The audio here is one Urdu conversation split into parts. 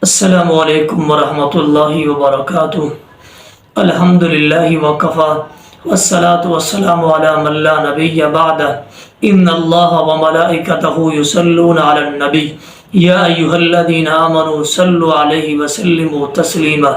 السلام علیکم ورحمۃ اللہ وبرکاتہ۔ الحمد للہ وکفا والصلاة والسلام علی من لا نبی بعدہ ان اللہ وملائکتہ یصلون علی النبی یا ایہا الذین آمنوا صلوا علیہ وسلموا تسلیما۔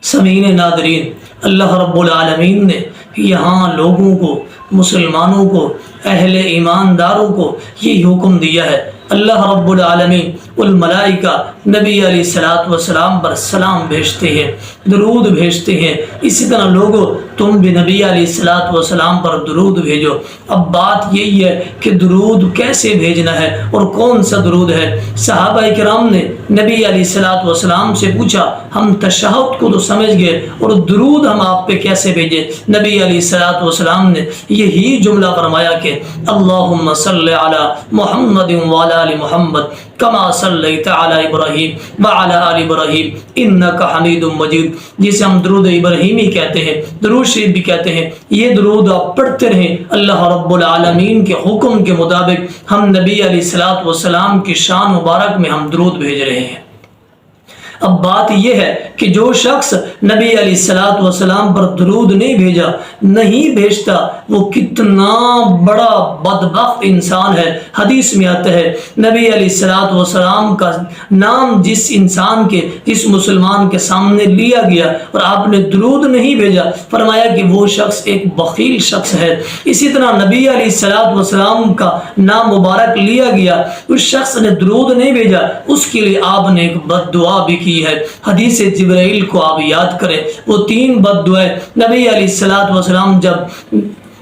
سامعین ناظرین، اللہ رب العالمین نے یہاں لوگوں کو، مسلمانوں کو، اہل ایمانداروں کو یہ حکم دیا ہے۔ اللہ رب العالمین الملائکہ نبی علیہ الصلوۃ والسلام پر سلام بھیجتے ہیں، درود بھیجتے ہیں۔ اسی طرح لوگوں، تم بھی نبی علیہ الصلوۃ والسلام پر درود بھیجو۔ اب بات یہی ہے کہ درود کیسے بھیجنا ہے اور کون سا درود ہے۔ صحابہ کرام نے نبی علیہ الصلوۃ والسلام سے پوچھا، ہم تشہد کو تو سمجھ گئے اور درود ہم آپ پہ کیسے بھیجیں؟ نبی علیہ الصلوۃ والسلام نے یہی جملہ فرمایا کہ اللہم صلی علی محمد وعلی آل محمد کما صلیت علی ابراہیم وعلی آل ابراہیم انک حمید مجید، جسے ہم درود ابراہیمی کہتے ہیں، درود شریف بھی کہتے ہیں۔ یہ درود آپ پڑھتے رہیں۔ اللہ رب العالمین کے حکم کے مطابق ہم نبی علیہ الصلوۃ والسلام کی شان مبارک میں ہم درود بھیج رہے ہیں۔ اب بات یہ ہے کہ جو شخص نبی علیہ الصلوۃ والسلام پر درود نہیں بھیجتا وہ کتنا بڑا بدبخت انسان ہے۔ حدیث میں آتا ہے نبی علیہ الصلوۃ والسلام کا نام جس انسان کے، جس مسلمان کے سامنے لیا گیا اور آپ نے درود نہیں بھیجا، فرمایا کہ وہ شخص ایک بخیل شخص ہے۔ اسی طرح نبی علیہ الصلوۃ والسلام کا نام مبارک لیا گیا، اس شخص نے درود نہیں بھیجا، اس کے لیے آپ نے ایک بد دعا بھی کی ہے۔ حدیث جبرائیل کو آپ یاد کریں، وہ 3 بد دعائیں نبی علیہ الصلوۃ والسلام جب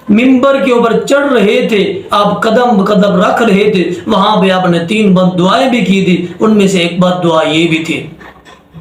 منبر کے اوپر چڑھ رہے تھے، آپ قدم بقدم رکھ رہے تھے، وہاں پہ آپ نے 3 بد دعائیں بھی کی تھی۔ ان میں سے ایک بد دعا یہ بھی تھی،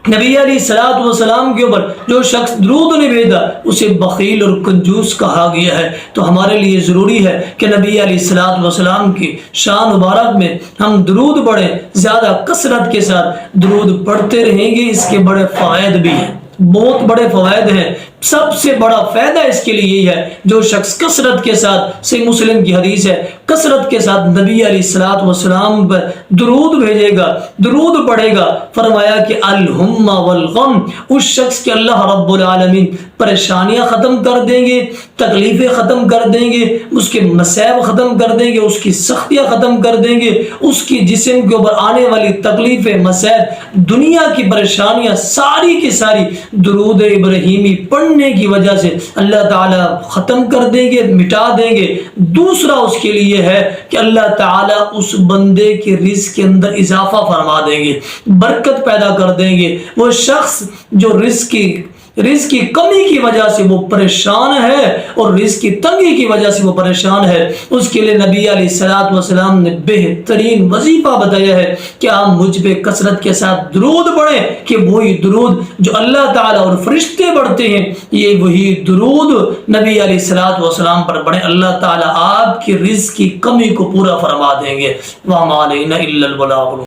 نبی علیہ الصلوۃ والسلام کے اوپر جو شخص درود نہیں بھیجتا اسے بخیل اور کنجوس کہا گیا ہے۔ تو ہمارے لیے ضروری ہے کہ نبی علیہ الصلوۃ والسلام کی شان مبارک میں ہم درود پڑھیں، زیادہ کثرت کے ساتھ درود پڑھتے رہیں گے۔ اس کے بڑے فوائد بھی ہیں، بہت بڑے فوائد ہیں۔ سب سے بڑا فائدہ اس کے لیے یہی ہے، جو شخص کثرت کے ساتھ، صحیح مسلم کی حدیث ہے، کثرت کے ساتھ نبی علیہ الصلوۃ والسلام پر درود بھیجے گا، درود پڑھے گا، فرمایا کہ الہم والغم، اس شخص کے اللہ رب العالمین پریشانیاں ختم کر دیں گے، تکلیفیں ختم کر دیں گے، اس کے مصائب ختم کر دیں گے، اس کی سختیاں ختم کر دیں گے، اس کی جسم کے اوپر آنے والی تکلیفیں، مصائب، دنیا کی پریشانیاں ساری کی ساری درود ابراہیمی پڑھنے کی وجہ سے اللہ تعالیٰ ختم کر دیں گے، مٹا دیں گے۔ دوسرا اس کے لیے ہے کہ اللہ تعالیٰ اس بندے کے رزق کے اندر اضافہ فرما دیں گے، برکت پیدا کر دیں گے۔ وہ شخص جو رزق کی کمی کی وجہ سے وہ پریشان ہے اور رزق کی تنگی کی وجہ سے وہ پریشان ہے، اس کے لیے نبی علیہ الصلوۃ والسلام نے بہترین وظیفہ بتایا ہے کہ آپ مجھ پہ کثرت کے ساتھ درود پڑھیں، کہ وہی درود جو اللہ تعالیٰ اور فرشتے پڑھتے ہیں، یہ وہی درود نبی علیہ الصلوۃ والسلام پر پڑھیں، اللہ تعالیٰ آپ کی رزق کی کمی کو پورا فرما دیں گے۔ وَمَا عَلَيْنَا إِلَّا الْبَلَاغُ۔